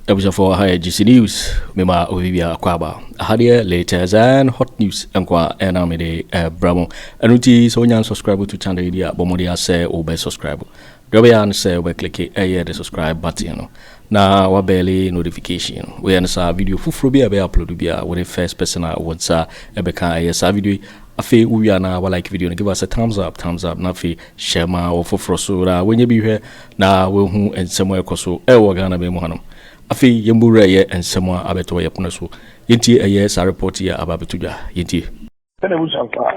episode for higher GC News. Mema Ovibia Kwaba. Hadia latest and hot news enkwa enamide bramo. Anuti so nyan subscribe to channel idea bomodia say obe subscribe. Dobeyan say obe click the subscribe button. Na wabeli notification. We ansa video fufuro bi upload bia when the first person whatsa ebeka esa video. Afi uwiana wa like video, give us a thumbs up. Na fi share ma or fufuro so da when you be here na we hu ensemo ekoso ewo Ghana be mo hanom. Afi yembura ye ensemo abeto ye pono so. Yenti eye sa report ya ababetuja yenti. Tene busanfa.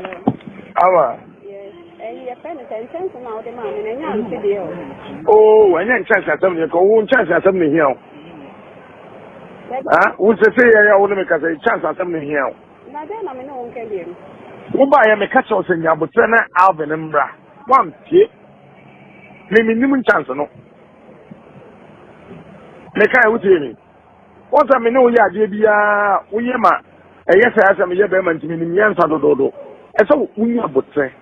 Awa. Yes. Ye pen attention to now the man in a video. Oh, and then chance at them go one chance at them here. Ah, we say ya wona make say chance at them here. Na den na me no won be. Wo ba ya me catch us nya botrena Alvin mbra. One tie. Me minimum chance no. Me kai wutie ni. Once I know ya je bia uye ma eye say asem ye be man timi ni yansa dododo. E so unya botre.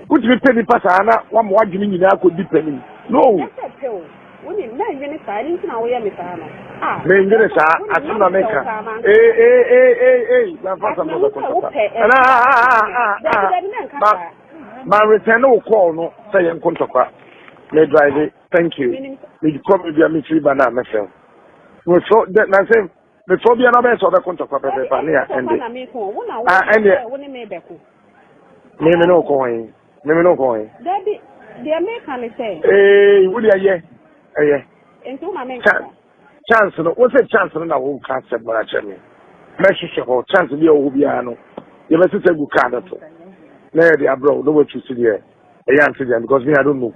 Which we pay the person na wa mo adwini nyina ko di pani. No. Woni na yene sa ni na wo ye me sa na. Ah. Me ngere sa asu na meka. Na fa mo ko. Ma return no call no say en kontokwa. Me drive it. Thank you. Me come be me free bana me feel. We so that na say me so bia na be so be kontokwa pepe pa ne ya ende. Woni me be ko. Me no ko yin. Me no ko yin. Daddy, the American say. Wo dia ye. Into my chance no. What say chance no na wo kan se mara chemi. Me hwehwe ho chance bi o bia no. Ye be say good card to. Na ye dia bro, no what you see there. Because me I don't know.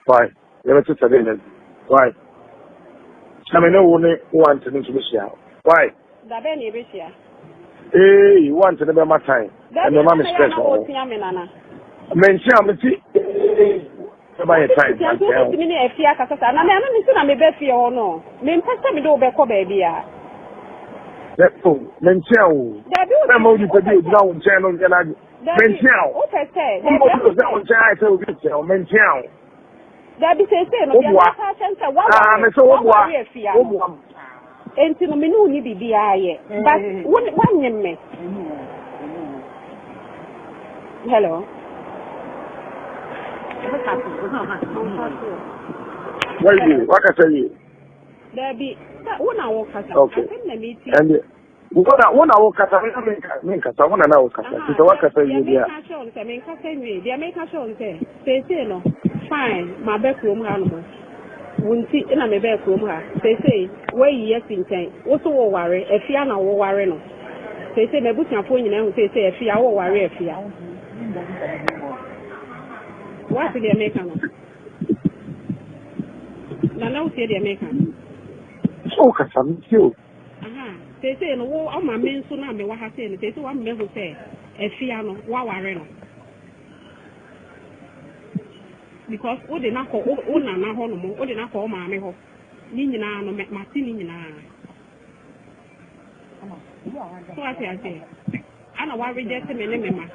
Why? You have to say that. Why? I mean, no one wants to be here. Why? That be be here. Hey, you want to be my time. And your mom is stressful. Mention me see. By your time. I'm going to be a fear because I'm not me be fear or no. Me pasta me do be ko baby ya. That fool. Mention. I'm only for you down channel and mention. What I say. Mention. That be say no be a chance me so what? Enti no me no ni bibia ye. But one me. Hello. Where you? What I say you? There be that one hour kasa. Okay. And one hour kasa me kasa one hour kasa. So what kasa you there? Me kasa ni. Dia me kasa say no. Fine, my back room animal. Won't see in a me back room ha. Say where yes in time. Also worry if you are not worry no. Say me put your phone in and say if you are worry if you are. What did they make no? Na say they make so kasa me too. Say no wo am men so na me wa ha say no. Say wa me ho say if you are no wa worry no. Because o de na ko o na na ho no mo o de na ko ma me ho ni nyina no ma ti ni nyina so I say ana wa reject me ne me ma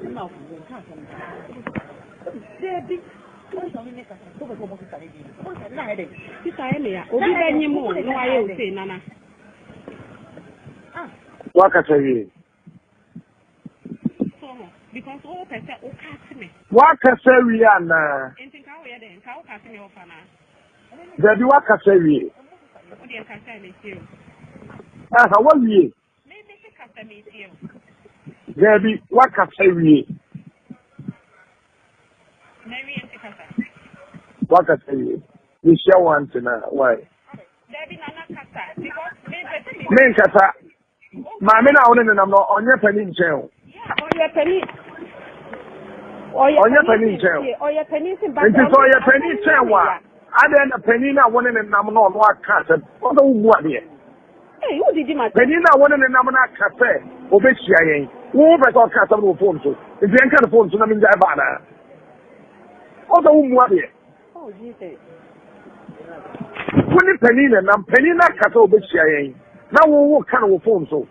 na o ka so debi o so me ka so be ko mo kita le o na he de kita ele ya obi ba nyi mo no aye o say nana Waka say because all person o catch me. Waka say we are na. Anything ka we dey, ka o catch me off na. There waka say we. O dey catch me see. What we? Maybe she catch me see. There be waka say we. Maybe she catch. Waka say we. We share one tonight. Why? There be nana catch because me kasa. Ma me na wona na no onye pani nchen. Oye penny. Oye penny nchen. Oye penny sin ba. Nti so oye penny nchen wa. Ade na penny na wona ne nam no no aka se. O do wu ade. Eh, who did ma? Penny na wona ne nam na aka se. Obehia yen. Wo be so aka se no phone so. Nti en ka phone so na me njai ba na. O do wu ade. Oh Jesus. Woni penny na nam penny na aka se obehia yen. Na wo ka no phone so.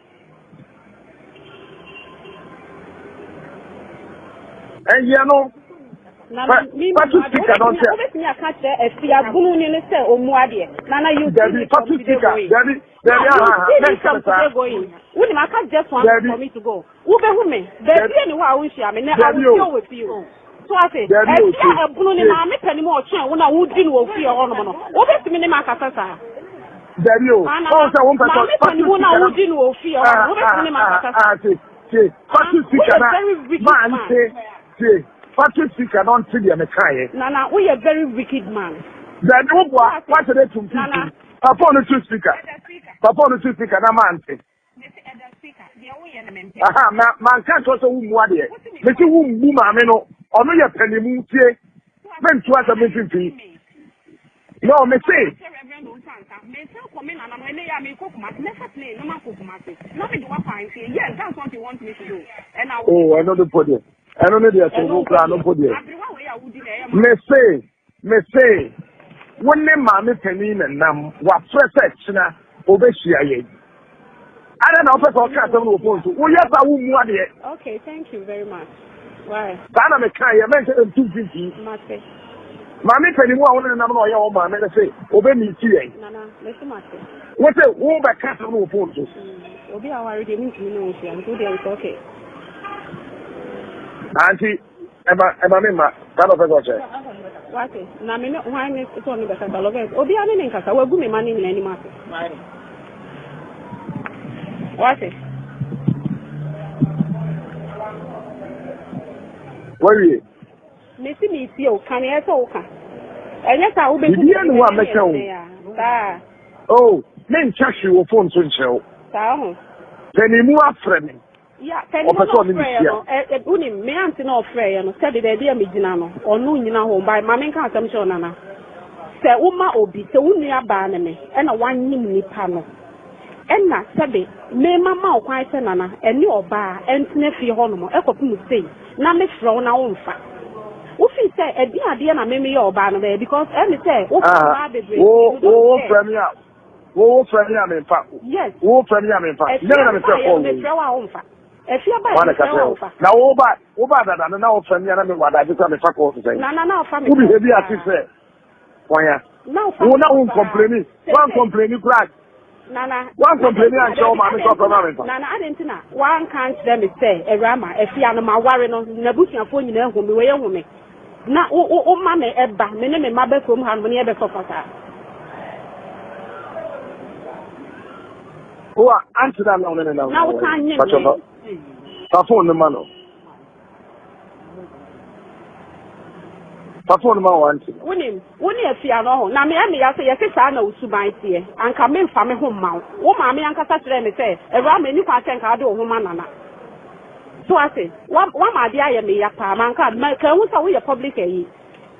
And you know, Nana, me, speaker don't tell. Me a catch there. If we are going in the cell or more, Nana, you Debbie, Debbie, going. Wouldn't I catch just one for me to go? Ube women, Debbie, anyway, I wish I mean, I will go with you. So I say, if you are going to make any more chance when I would deal with your ornament, what is the minimum Cassa? Debbie, also one person who would deal with your what is the minimum Cassa? Patrick speaker don't see the American. Nana, we are very wicked man. Then what are they to Nana? Upon the two speaker. Upon the two speaker, na man. Aha, man can't also what here. Make you boom, ameno, or no, your penny moon, men to us a meeting fee. No, me say. Yes, that's what you want me to do. And I oh, I know the podium. I don't know the podium. Me say, when the mammy penny and nam, what perfection, Obesia ye. I don't know if I can't phone to. Oh, yes, I won't want it. Okay, thank you very much. Why? Dana McKay, I mentioned 250. Mammy penny one and another your man, let us say, obey me, Nana, listen, Master. What's a woman by Castle phone to? Obi, I already need to know if I'm good, it's okay. Auntie, Emma, that of a watcher. What is? Now, why is it only because I love it? Obi, I mean, because I will give me money in any market. What is? Where are you? Missy me, you can you talk? And yes, I will be oh, men charge you phone to show. Penny more friend. Yeah, Penny more me auntie no afraid, and said the idea me dinano, or no, you know, by my main consumption, Nana. Say, Uma Obi, so near Barname, and a 1 year panel. And not Sabi, me mamma quite Nana, and your bar, and Sniffy Honomo, Echo say, Name thrown our own fact. If he say a dear na maybe your banner because any say premier. Oh, premier, in fact. Yes. Oh, premier, in fact. Never if you buy now over that and now premier, what I just have a faculty to say. No, family. Who be here to say? Why? No, one complaining. One complaining, crack. Nana, one complaining and show my Nana, I didn't know. One can't them say a rama, if you are my warren on Nabuccia phone, you know, whom we were women. Na o mame eba me ne me mabe from han when e be sofasa o answer that now na o kan nye ta phone no mano ta phone ma want woni afia no ho na me ya say yesi sa na usuban tie anka me mfa me ho ma wo ma me anka sa kire me say e ra me ni kwa chen ka do ho ma nana. So I say, one my dear, me a palm and card, my can we a public a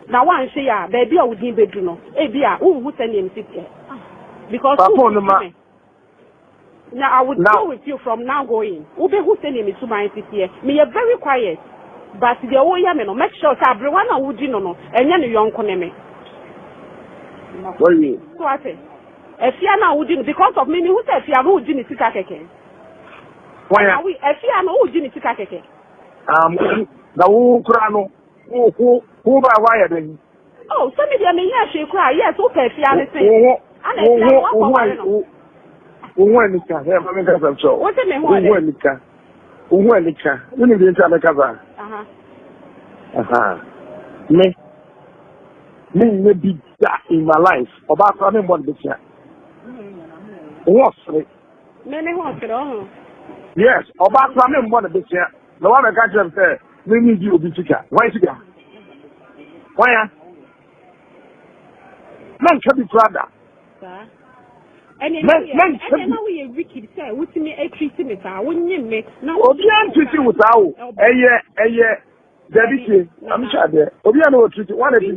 now one say, baby, I would give bedroom. Who send him ticket? Because now I would go with you from now going. Who send him to my city? Me are very quiet, but the old yaman make sure everyone I would know, and then young coneme. So I say, if you are now wouldn't because of me, who said if you are who didn't sit at why are we? If you are no Jimmy Tikake, the whole crown, who by wire then? Oh, some of them may cry, yes, okay, if you are the when it can have a measure so. What's the name? When it can, when it can, when you didn't have a cover. Me be that in my life about running one this year. What's it? Many wants it all. Yes, about running one this year. No one can just say, we need you to be sicker. Why is it? Why? Man can be brother. And you know we are wicked, sir. What me a treating me, sir? Wouldn't you make no? Obian treating with our Debbie, I'm sure there. Obian treating one of you.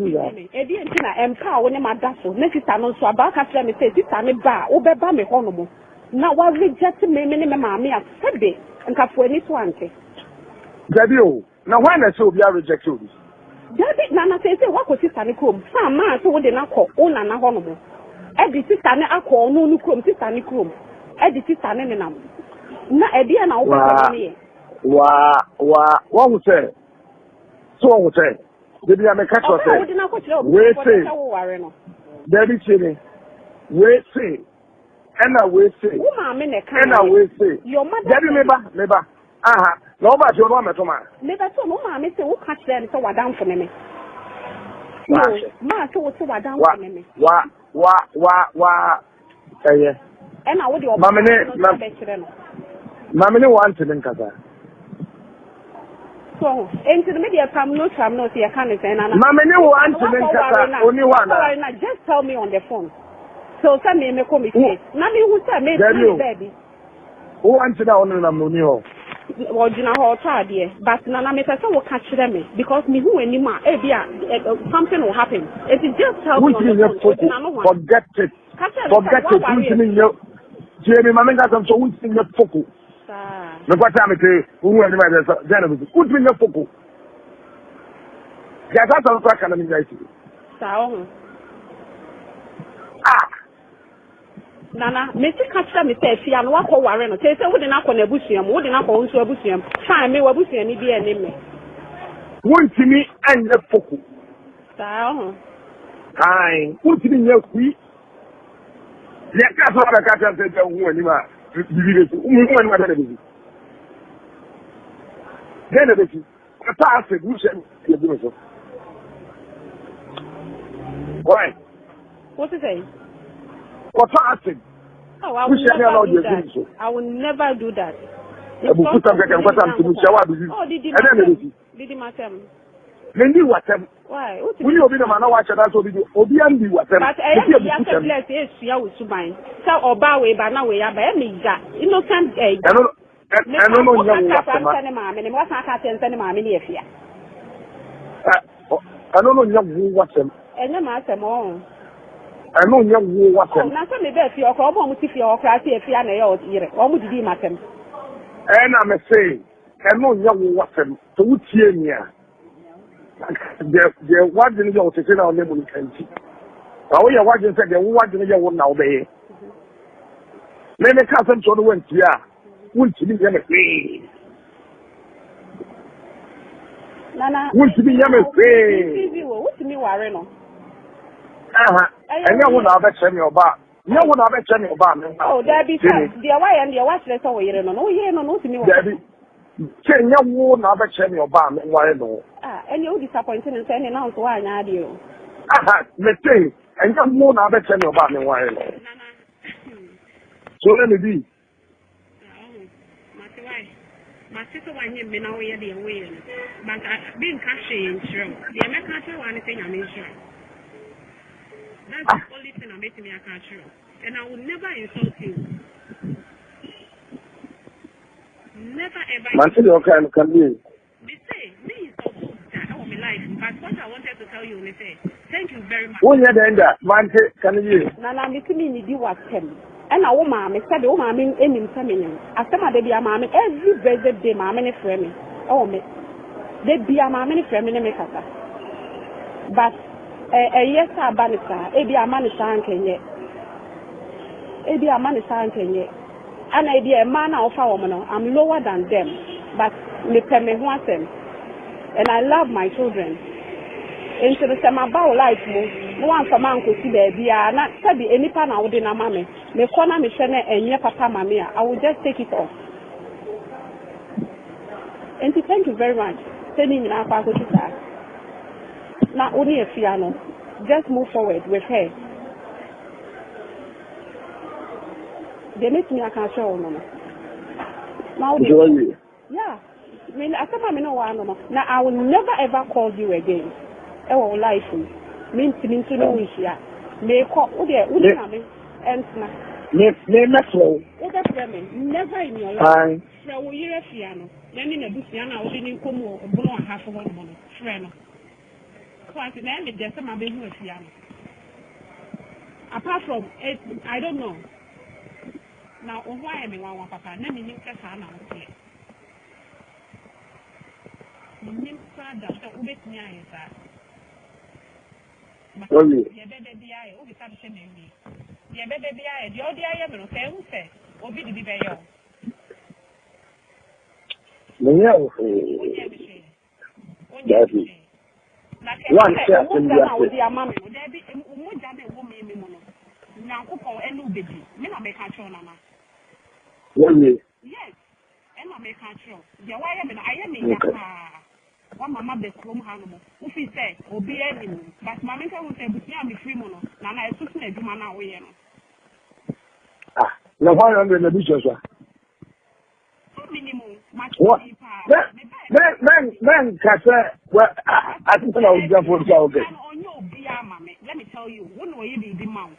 Edian, empower when my daffo. Next time, so about after me say, this time, bar, Obeba me honorable. Now, what rejected me, mammy, I said it, and cut for any one. Debbie, now when I saw you rejected. Debbie, Nana says, what was this honeycomb? Some man so would not call on an honorable. Eddie sister I call no chrome sister chrome. Eddie sister nenam. Na Eddie and I what would say? So I would say. Baby, I'm a catch or say. Wait, say. Baby, chilling. Wait, say. And I will say. And I will say. Your mother. Baby, neighbor. Aha. No, but you don't matter, man. Never so no, mamma, say, who catch them so what down for me? No, ma, so what down for me? Wah. And I would your mamma wants to think of that. So, into the media, come no time, no see a kind of thing. And mamma wants to think of that. Only one. Just tell me on the phone. So, send me a comic. Nanny who said, baby. Who wants to know on the or you know how hard, but Nana makes us all catch them because me who anymore, something will happen. It is just help me on the phone. Forget it. Forget it. Jamie, my man got some so we sing your focal. The what time it is, who are the general? Who's been your focal? Yeah, that's all I can imagine. Nana, Mr. Catcher, me say, she and walk over and say, I wouldn't up on a busham, wouldn't up on a busham. Try me, what busham, any dear name. Won't see me and the focal. Aye, won't see me your feet. Yes, that's what I can't say to you anymore. Then it is a task of busham. Why? What is it? What happened? Oh, I will never do that. I will never do that. Did he matter? Why? Will you be the man who watch that? Obi and be what? But I am the blessed is here with Subain. So, Obawe, but now we are by me. Innocent egg. I don't know what I don't know what and the matter more. I know you what them. Now, some bet your home if you're crazy if you are here. What would you be, madam? And I'm saying, I know you what them to hear me. They're watching your taking our name in country. Oh, you're watching said they're watching your one now, baby. Let me cousin to the wind here. Won't you be yummy? Nana, won't you be yummy? What's me, Warren? And you will not bet your bar. You will not bet your bar. Oh, there be the away and the watch letter away. No, here, no, to me. Debbie, can you will not bet your bar? Why no? And you disappointed and sending out one idea. Let's say, and you will not bet your bar. Why no? So let me be. My sister went in now, we are the way. But being cashing, sure. The American one thing I'm sure. That's the only thing I'm making me a catcher. And I will never insult you. Never ever. Mantil, can you? They say, me is also that of my life. But what I wanted to tell you, they say, thank you very much. Oh, yeah, then that. Mantil, can you? Nana, me to me, you was him. And our mamma said, oh, mamma, in feminine. After my baby, mamma, every birthday, mamma, and friend. Oh, me. They be a mamma, and friend, and make us. But yes, I banisa. Ebi amani sankenye. Ebi amani sankenye. And idea man of our woman. I'm lower than them, but me peme them. And I love my children. Into the same about life, no one for man could see baby. Not sabi any pan I would in a mammy. Me corner me shene and ye papa mamia. I will just take it off. And thank you very much. Sending me now for that. Not only a piano, just move forward with her. They make me a control, no. Now, yeah. I mean, I can't know one. Now, I will never ever call you again. Our life means to know which year. May call, and never in your life. So, you're a piano. Then in a piano, we didn't come over half of one friend. Apart from it, I don't know. Now, why am I one papa? Let me think that's how I'm here. One share in the yes, and I make control. The way I am in one mama be from Hannibal. If he say, or be any, but Mamma will say, but I'm free mono. Now I took a man away. Ah, no, 100 the bishops. Minimum, much what? Man, Cassa, well, I think I was just for okay. Let me tell you, one way you be mount.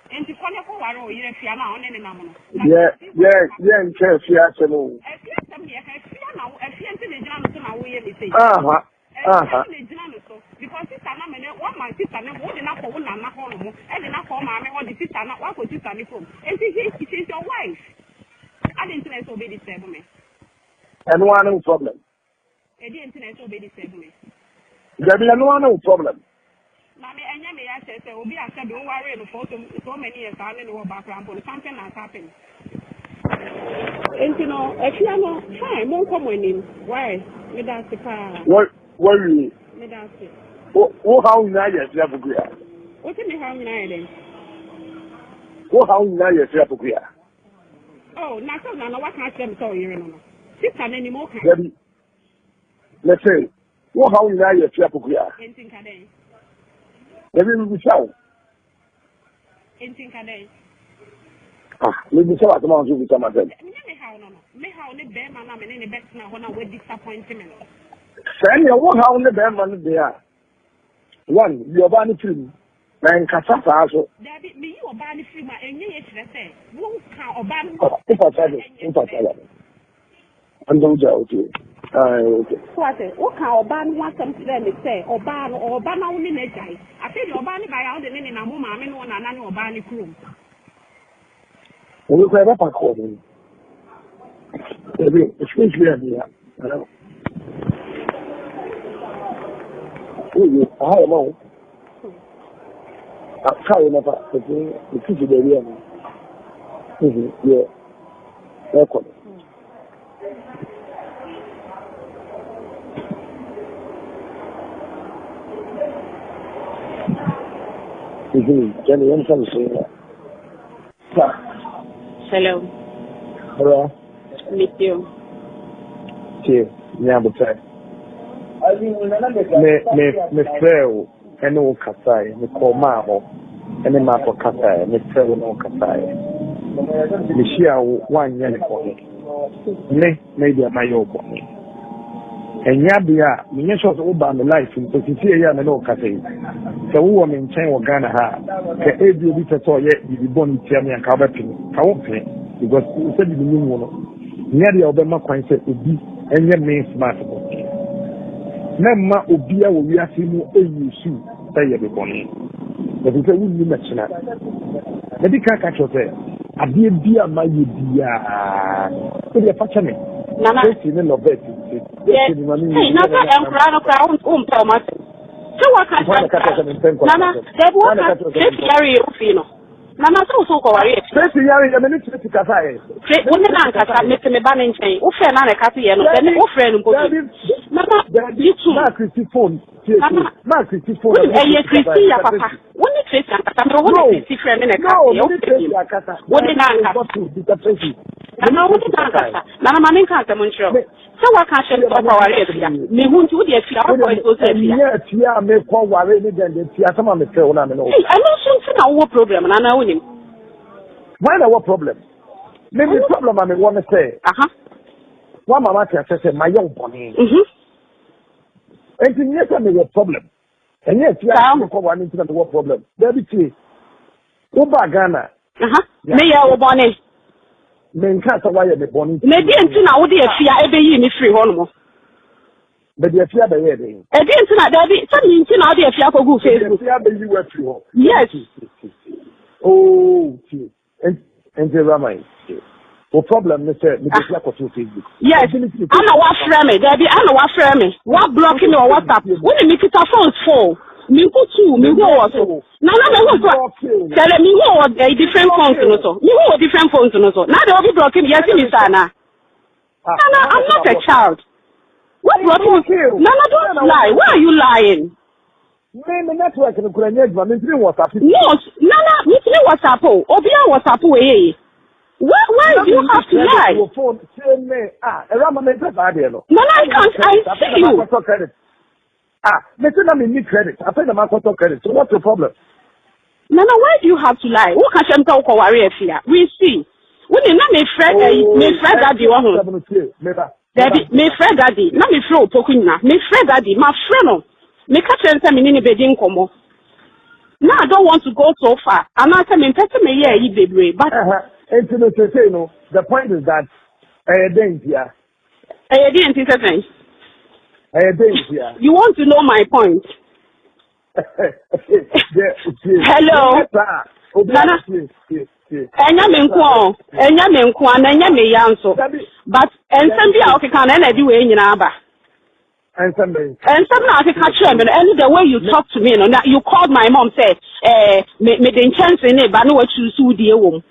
And to call up our year, Fiana on any number. Yeah, Chef, yes, and all. Because it's an amendment, one man sister, and one enough for one and not all, and enough for my or the sister, not what was sister from. And she is your wife. I didn't obey the ceremony. And one problem. I didn't obey the ceremony. There be no problem. Mammy, and Yammy, I said, will be after don't worry for so many years. I don't know background, but something has happened. And you know, if you know, fine, won't come in. Why? Me that's the car. What are you? Me that's it. Oh, how now you have a good. What in the how now then? Oh, how now you have a good. Oh, now so now what can I tell you? Sister anymore. Let's say, oh, how now you have a good. Anything can they? Maybe we shall. Anything can they? Ah, maybe so at the moment we come at them. Me how the bear man and any best now when I will disappointment. Send your one how the bear man there. One, your body film. And Cassata also. There be me or body film and you say, won't count or ban. If I tell it. And don't tell you. What is what can or ban what some friend say or ban only in a guy. I feel your body by out the name in a woman and one and or ban room. We will have a call. Especially here. I don't know. I can't remember the people there. Yeah. Welcome. Jenny, I'm trying to say that. Hello. Hello. Meet you. Okay, yeah, but me fail and no Kasai, me call Maho, and then Marco Kasai, me fail no Kasai. Me share 1 year for me. Maybe a mayo for me. And Yabia, me shows over my life in Positia, and no Kasai. The woman in China or Ghana, the age will be to yet be born in Tiamia and Cabapin, Kawapi, because you said the new one. Near the Obama coin said would be and your main smart. Memma Obia will be asking you a issue, say every morning. But it's a woman mention that. The big car catcher said, I did be a my dear. So you're patching me. Nana, in the bed. Yes, I'm crown, Thomas. So what can Nana, there was a very Fino. Nana, so worry. I mean, it's a Kasai. Women and Kasa, Mr. Mebanin, Ufen and a Kasi, and Ufen, you two. Phone. Mark is phone. And yes, Christia, Papa. When you trace and Kasa, no, different in a Kasa. What did I have to be the president? Nana, what did I have? Nana, my name can't Montreal. So what can she talk about area? Me who do the flower boy was a year, Tia, may call worry than the Tia, some of the phone. I know something our problem, and I know him. Why our problem? Maybe the problem I want to say. One mama can say, my young bonnie. And yes, I mean, problem. And yes, you are for one into the war problem. There be tea. Uba Ghana. May our bonnie. Men can't wire the bonnie. Maybe until now, dear Fia, every year, free one. But the Fia, the wedding. I didn't know there be something now, dear Fia, for good Facebook. Yes. Oh, and the Ramai. No problem, Mr. Facebook. Yes, I know what frame it. There be I know what frame it. What blocking or WhatsApp? When you make it a phone fall. Me go too, me go also. Now, tell me who was a different phone to know. You were different phone to know. Now they will be blocking. Yes, Miss Anna. Anna, I'm not a child. What brought you? Nana, don't lie. Why are you lying? Me network in Ukraine, but me three WhatsApp. No, Nana, me three WhatsApp. Obia WhatsApp way. Why do you have to lie? Your phone, say me. Around my Nana, I can't. I see you. Me say na me need credit. I pay the market credit. So what's the problem? Nana, why do you have to lie? Who can tell you worry here? We see. We did not make friend. Make friend daddy one. Daddy, make friend daddy. Not me friend Pokuna. Make friend daddy. My friend. Me catch and say me nini bedin komo. Now I don't want to go so far. I'm not saying person me here you baby. But the point is that you want to know my point? Hello. Nana. Enya me nko but ensembi a okeka na di we nyina aba. And some now I catch him and the way you talk to me, you called my mom, said, me the chance in it, but no what you sue the womb.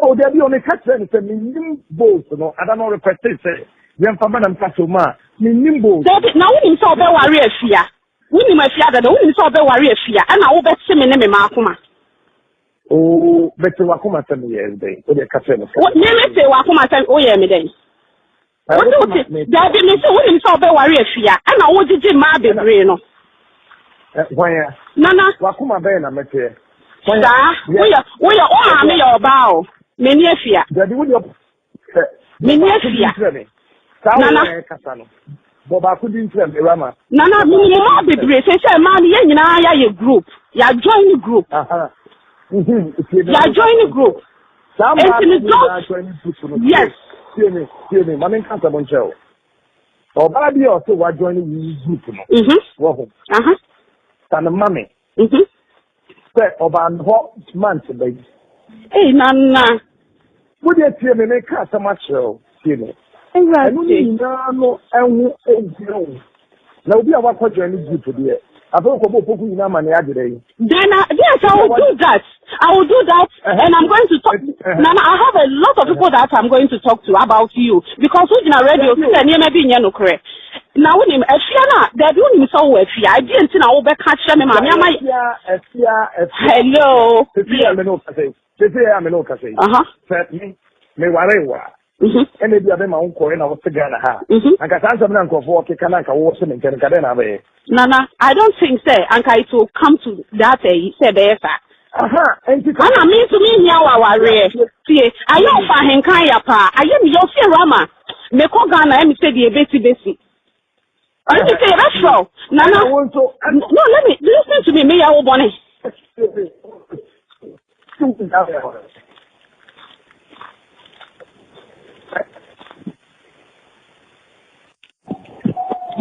Oh, there be only catch them, me both, no, I don't know the say, young Papa and Patoma, me nimble. Now we saw the warrior fear. We my fear that we saw the warrior fear, and I will bet him in Makuma. Oh, bet you Wakuma tell me yesterday, or the catch them. What name is say Wakuma tell oh yeah, me then. What do you say? There be me say we saw the warrior fear, and I will do my baby, no. Why? Nana. Wakuma be na mete. We are all me your bow. Many fear. Daddy, would you? Many fear. Nana. Boba couldn't tell me, Rama. Nana, me more be brave. Say, man, you group. You join the group. You join the group. Yes. Hear me. Mammy can't have one show. Or Baby also was joining you group. And the mammy. Say, about what month, baby. Hey, Nana. Would you tell me, make us so much show? Hear me. Exactly. Now, we are what joining you today. I don't know what you money today. Then, yes, I will do that. And I'm going to talk. Nana, I have a lot of people that I'm going to talk to about you because who's in a radio? Maybe in your correct. Now, when him, they're doing so well. I didn't know over catch them. Hello. Me warewa. And maybe I'm on coin or Ghana. I got answer uncle for Kanaka was in Canada. Nana, I don't think so. Uncle, it will come to that. He said, and I mean to me now, our see, I don't find Kaya pa. I am your fear Rama. Meko Ghana, I say the basic. I say that's so. Nana, no, let me listen to me. May I bonnet.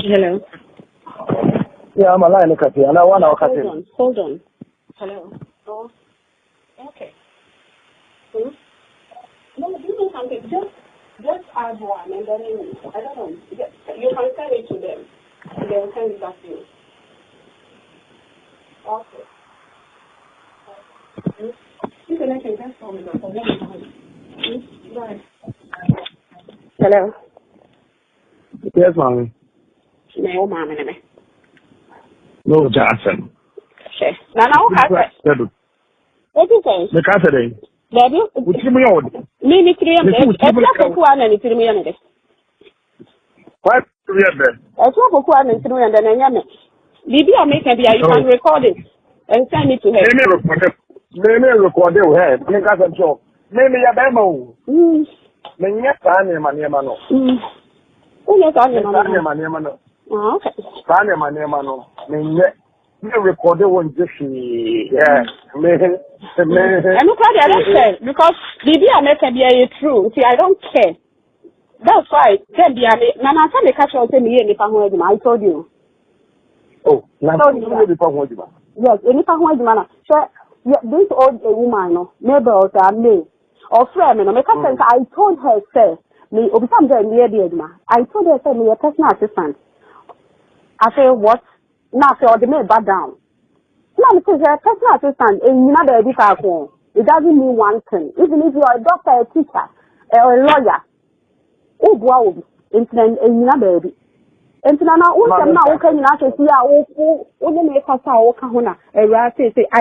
Hello. Yeah, I'm a line of coffee, and I want our coffee. Hold on. Hello. Oh, okay. No, do you know something? Just add one, and then I don't know. You can send it to them. They will send it back to you. Okay. You can actually just call me back. Bye. Hello. Yes, mommy. No, mommy. No, Johnson. Okay. Now, what do you say? The Cassidy. Baby, what you mean? Me, Kwaku Annan is me. What? Kwaku Annan is me, and then Bibi, I make you can record it and send it to her. Maybe record it with her. Make us a joke. Maybe a demo. Maybe a man. Okay. Me record one just yeah. I don't care because Bibi I make be true. See, I don't care. That's why then be Nana can me catch on me any I told you. Oh, yes, any so this old woman no neighbor or me or friend no make sense. I told her say me I told her say me a personal assistant. I say what? Now say the me back down. Now because you're a personal assistant and you know the it doesn't mean one thing. Even if you are a doctor, a teacher, or a lawyer, Incident in your baby. And now, now, can you not see our only make us our Kahuna? I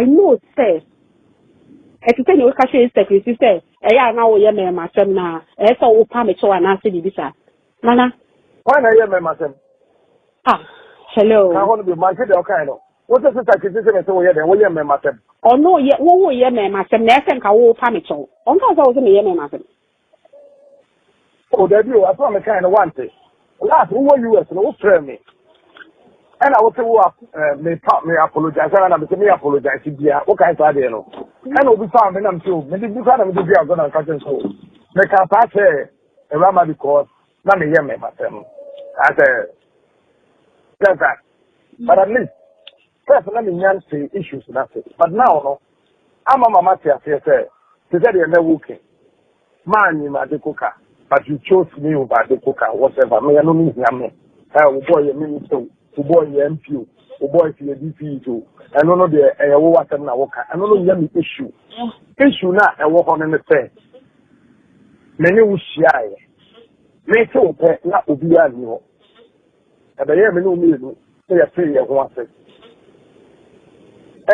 know, say. I can tell you, Cashay Sécret, you say, I now, yeah, my son now. I saw Pamicho and answer Bisa. Nana, why not, yeah, my son? Ah, hello. I want to be my kid, okay, no. What is it I can say to William, my son? Oh, no, yet, one year, my son, Nathan Kawo Pamicho. On top of me, my son. Oh, there you are, from a kind of one thing. Last, who were you as an old friend me? And I will say, me apologize, and I'm going to apologize to you. What kind of idea? And will be found, and I'm sure, maybe you can't have a going to catch and so. Make a pass here, a rama because, not a young man, I said, that's that. But at least, first, let me say issues, nothing. But now, I'm a Matia, say, to say you're never working. Man, you might cook, but you chose me over the cooker, whatever. Me, I don't need me. Oh, boy, a minister. Boy, MP, boy, the DP too. I don't know the what I'm now. I don't know the issue. Issue now, I walk on in the fair. Many will shy. May so pet not be a new. And I am no meal. They are free at once. And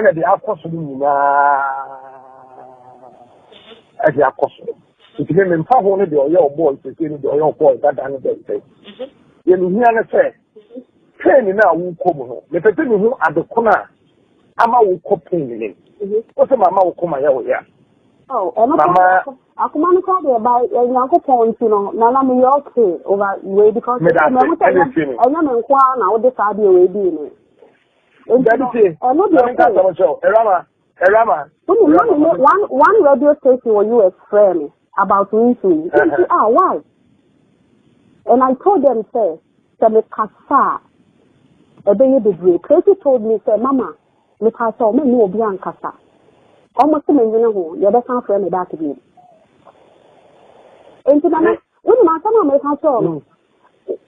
at the apostle, at the apostle. If you can have only your boy, to see your boy, that I say. You hear and say. Pain now will come home. The person who at the corner, Ama will come in. What's a mamma will come here? Oh, and Mama, I command to about a young point, you know, Nana me okay over way because I am in Kwan, I would decide your way being it. I'm not the Erama. One radio station where you explain me about me. Why? And I told them, say, Kasa. A baby degree. Crazy told me, say, Mama, me pass on me no bian kasa. Almost a minute, you better friend me back again. And to Mama, when my son make her show,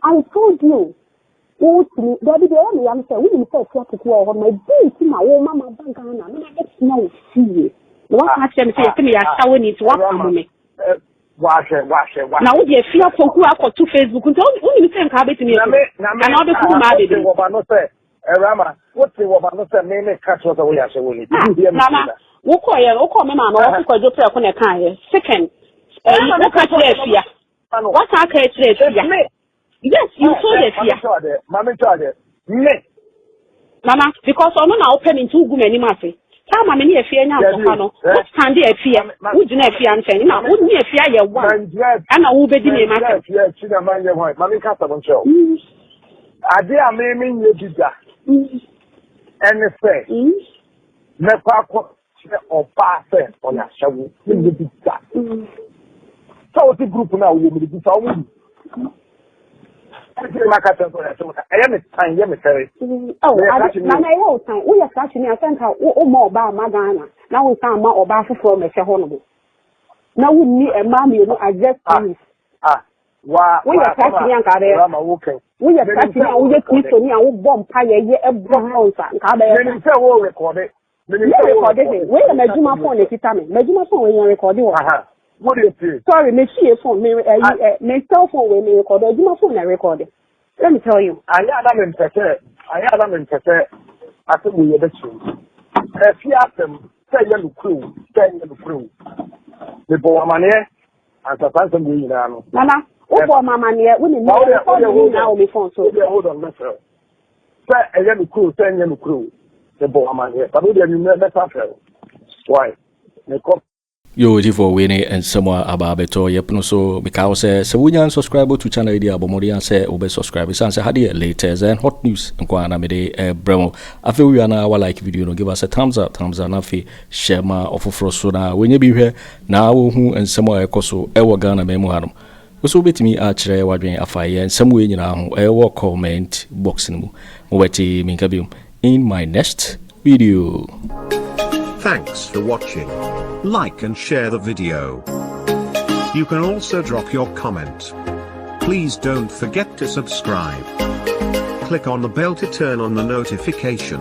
I told you, Daddy, the young say, we didn't say what to call my baby, my old Mama Bankana, and I get no see. What I can say to me, I saw it walk on me. Wash it. Now, would you feel for who are to Facebook? Only think how it me. And all the food married. Rama, what's the woman? Name it catch what we are saying. Mama, what call me, Mamma, or you put on a car. Second, what catch there? What I catch there? Yes, you saw it here. Mamma, me. Mama, because I'm not opening too many masses. How many fear now? Stand there, fear. Would you not fear and say, now, wouldn't you fear your one? And I will be the matter. Yes, she's a man, your wife. Mammy Catamon show. I dare mean you did that. And the say, never or pass on your show. You did that. So the group now will be dissolved. I am a time, Yemmy. Oh, I know time. We are catching a center more about Magana. Now we found more about from a honorable. Now we need a mammy, I just we are catching young Rama walking. We are catching we just need to know bomb pie a brown and Cabe recorded. Wait a Majuma phone if you tell me. Majuma phone when you're recording. What do you say? Sorry, my phone, my cell phone when you record. My phone I recorded. Let me tell you. I am in Sécret. I think we are the two. If you ask them, say you crew. The Bawumia and the person we know. Mama, what Bawumia? We need more now on my phone. So hold on, Mister. Say a young crew, the Bawumia. But we didn't never why? Yo, for winning and somewhere about beto yepno so because so we can subscribe to channel idea bomori and say obe subscribe and say had latest and hot news and kwana me de bremo afi we na our like video no give us a thumbs up na fi share ma ofoforo so na when you be here na wo hu and somewhere ekoso e wo Ghana memo hanom so betimi a kire wadwen afaye and somewhere nyina ho e wo comment box ni mu mo weti minka biom in my next video. Thanks for watching. Like and share the video. You can also drop your comment. Please don't forget to subscribe. Click on the bell to turn on the notification.